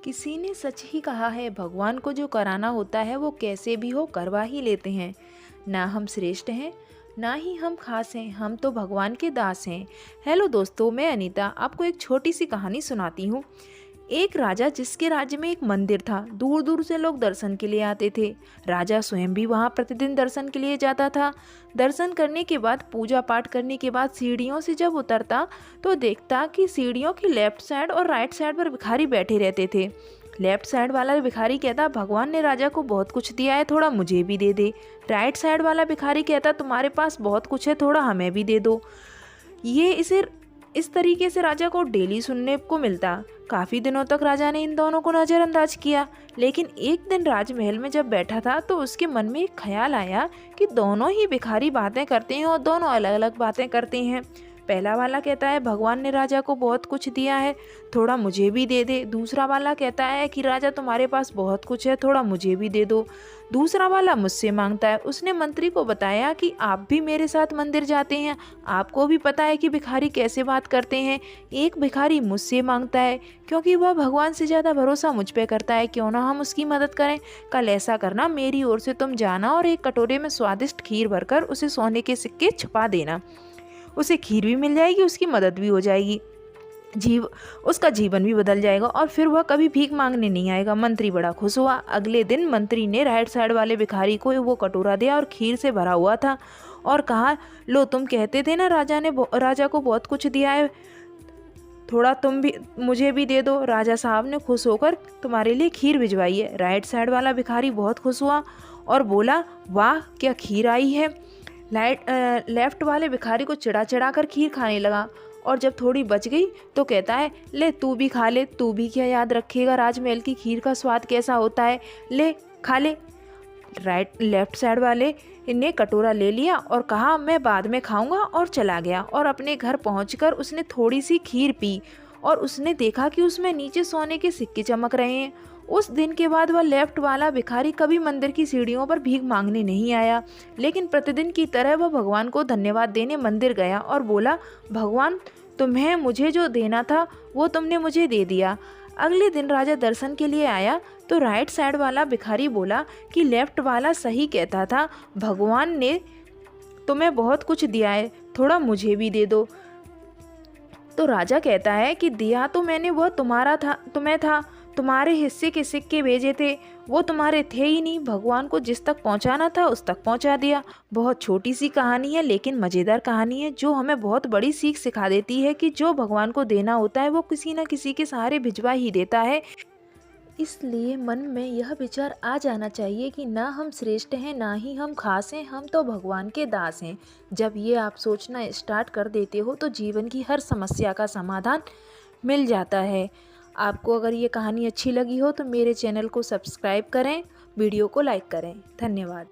किसी ने सच ही कहा है, भगवान को जो कराना होता है वो कैसे भी हो करवा ही लेते हैं। ना हम श्रेष्ठ हैं, ना ही हम खास हैं, हम तो भगवान के दास हैं। हेलो दोस्तों, मैं अनीता आपको एक छोटी सी कहानी सुनाती हूँ। एक राजा जिसके राज्य में एक मंदिर था, दूर दूर से लोग दर्शन के लिए आते थे। राजा स्वयं भी वहाँ प्रतिदिन दर्शन के लिए जाता था। दर्शन करने के बाद, पूजा पाठ करने के बाद सीढ़ियों से जब उतरता तो देखता कि सीढ़ियों की लेफ्ट साइड और राइट साइड पर भिखारी बैठे रहते थे। लेफ्ट साइड वाला भिखारी कहता, भगवान ने राजा को बहुत कुछ दिया है, थोड़ा मुझे भी दे दे। राइट साइड वाला भिखारी कहता, तुम्हारे पास बहुत कुछ है, थोड़ा हमें भी दे दो। ये इसे इस तरीके से राजा को डेली सुनने को मिलता। काफ़ी दिनों तक राजा ने इन दोनों को नज़रअंदाज किया, लेकिन एक दिन राजमहल में जब बैठा था तो उसके मन में एक ख्याल आया कि दोनों ही भिखारी बातें करते हैं और दोनों अलग अलग बातें करते हैं। पहला वाला कहता है, भगवान ने राजा को बहुत कुछ दिया है, थोड़ा मुझे भी दे दे। दूसरा वाला कहता है कि राजा तुम्हारे पास बहुत कुछ है, थोड़ा मुझे भी दे दो। दूसरा वाला मुझसे मांगता है। उसने मंत्री को बताया कि आप भी मेरे साथ मंदिर जाते हैं, आपको भी पता है कि भिखारी कैसे बात करते हैं। एक भिखारी मुझसे मांगता है क्योंकि वह भगवान से ज़्यादा भरोसा मुझ पे करता है, क्यों ना हम उसकी मदद करें। कल ऐसा करना, मेरी ओर से तुम जाना और एक कटोरे में स्वादिष्ट खीर भरकर उसे सोने के सिक्के छुपा देना। उसे खीर भी मिल जाएगी, उसकी मदद भी हो जाएगी, उसका जीवन भी बदल जाएगा और फिर वह कभी भीख मांगने नहीं आएगा। मंत्री बड़ा खुश हुआ। अगले दिन मंत्री ने राइट साइड वाले भिखारी को वो कटोरा दिया और खीर से भरा हुआ था और कहा, लो तुम कहते थे ना राजा को बहुत कुछ दिया है, थोड़ा तुम भी मुझे भी दे दो। राजा साहब ने खुश होकर तुम्हारे लिए खीर भिजवाई है। राइट साइड वाला भिखारी बहुत खुश हुआ और बोला, वाह क्या खीर आई है। लेफ्ट वाले भिखारी को चिढ़ा चिढ़ा कर खीर खाने लगा और जब थोड़ी बच गई तो कहता है, ले तू भी खा ले, तू भी क्या याद रखेगा राजमहल की खीर का स्वाद कैसा होता है, ले खा ले। लेफ्ट साइड वाले ने कटोरा ले लिया और कहा, मैं बाद में खाऊंगा, और चला गया। और अपने घर पहुंचकर उसने थोड़ी सी खीर पी और उसने देखा कि उसमें नीचे सोने के सिक्के चमक रहे हैं। उस दिन के बाद वह लेफ्ट वाला भिखारी कभी मंदिर की सीढ़ियों पर भीख मांगने नहीं आया, लेकिन प्रतिदिन की तरह वह भगवान को धन्यवाद देने मंदिर गया और बोला, भगवान तुम्हें मुझे जो देना था वो तुमने मुझे दे दिया। अगले दिन राजा दर्शन के लिए आया तो राइट साइड वाला भिखारी बोला कि लेफ्ट वाला सही कहता था, भगवान ने तुम्हें बहुत कुछ दिया है, थोड़ा मुझे भी दे दो। तो राजा कहता है कि दिया तो मैंने वह तुम्हें था, तुम्हारे हिस्से के सिक्के भेजे थे, वो तुम्हारे थे ही नहीं, भगवान को जिस तक पहुंचाना था उस तक पहुंचा दिया। बहुत छोटी सी कहानी है लेकिन मज़ेदार कहानी है, जो हमें बहुत बड़ी सीख सिखा देती है कि जो भगवान को देना होता है वो किसी न किसी के सहारे भिजवा ही देता है। इसलिए मन में यह विचार आ जाना चाहिए कि ना हम श्रेष्ठ हैं, ना ही हम खास हैं, हम तो भगवान के दास हैं। जब ये आप सोचना स्टार्ट कर देते हो तो जीवन की हर समस्या का समाधान मिल जाता है। आपको अगर ये कहानी अच्छी लगी हो तो मेरे चैनल को सब्सक्राइब करें, वीडियो को लाइक करें। धन्यवाद।